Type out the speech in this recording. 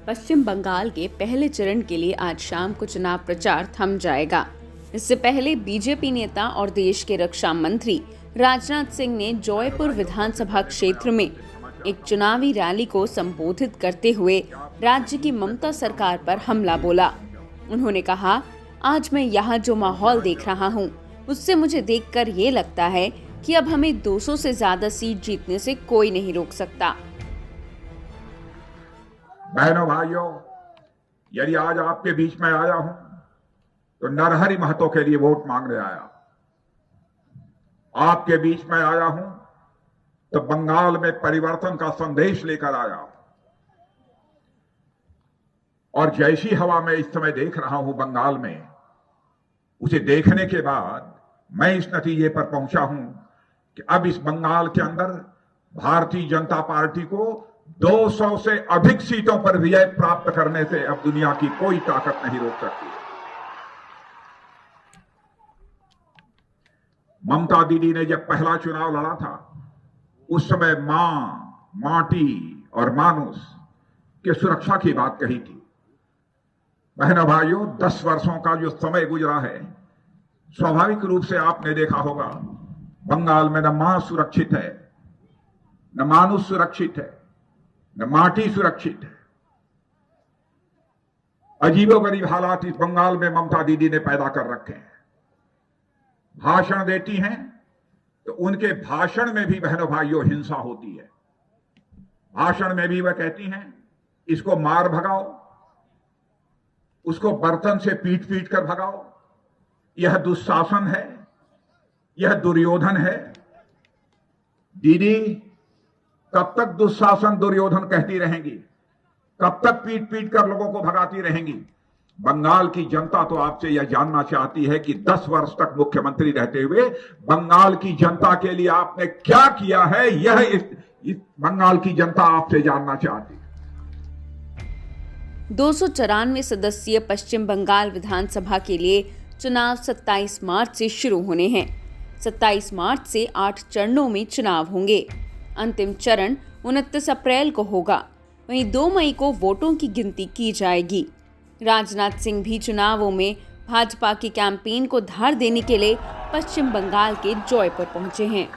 पश्चिम बंगाल के पहले चरण के लिए आज शाम को चुनाव प्रचार थम जाएगा। इससे पहले बीजेपी नेता और देश के रक्षा मंत्री राजनाथ सिंह ने जौनपुर विधानसभा क्षेत्र में एक चुनावी रैली को संबोधित करते हुए राज्य की ममता सरकार पर हमला बोला। उन्होंने कहा, आज मैं यहाँ जो माहौल देख रहा हूँ उससे मुझे देखकर ये लगता है कि अब हमें 200 से ज्यादा सीट जीतने से कोई नहीं रोक सकता। बहनों भाइयों, यदि आज आपके बीच में आया हूं तो नरहरि महतो के लिए वोट मांगने आया। आपके बीच में आया हूं तो बंगाल में परिवर्तन का संदेश लेकर आया। और जैसी हवा मैं इस समय देख रहा हूं बंगाल में, उसे देखने के बाद मैं इस नतीजे पर पहुंचा हूं कि अब इस बंगाल के अंदर भारतीय जनता पार्टी को 200 से अधिक सीटों पर विजय प्राप्त करने से अब दुनिया की कोई ताकत नहीं रोक सकती। ममता दीदी ने जब पहला चुनाव लड़ा था उस समय मां, माटी और मानुष के सुरक्षा की बात कही थी। बहनों भाइयों, 10 वर्षों का जो समय गुजरा है, स्वाभाविक रूप से आपने देखा होगा बंगाल में न मां सुरक्षित है, न मानुष सुरक्षित है, न माटी सुरक्षित है। अजीबोगरीब हालात इस बंगाल में ममता दीदी ने पैदा कर रखे हैं। भाषण देती हैं तो उनके भाषण में भी बहनों भाइयों हिंसा होती है। भाषण में भी वह कहती हैं, इसको मार भगाओ, उसको बर्तन से पीट पीट कर भगाओ, यह दुशासन है, यह दुर्योधन है। दीदी, कब तक दुशासन दुर्योधन कहती रहेंगी? कब तक पीट पीट कर लोगों को भगाती रहेंगी? बंगाल की जनता तो आपसे यह जानना चाहती है कि 10 वर्ष तक मुख्यमंत्री रहते हुए बंगाल की जनता के लिए आपने क्या किया है। यह इस बंगाल की जनता आपसे जानना चाहती है। 294 सदस्यीय पश्चिम बंगाल विधानसभा के लिए चुनाव 27 मार्च से शुरू होने हैं। 27 मार्च से 8 चरणों में चुनाव होंगे। अंतिम चरण 29 अप्रैल को होगा। वहीं 2 मई को वोटों की गिनती की जाएगी। राजनाथ सिंह भी चुनावों में भाजपा की कैंपेन को धार देने के लिए पश्चिम बंगाल के जौनपुर पहुंचे हैं।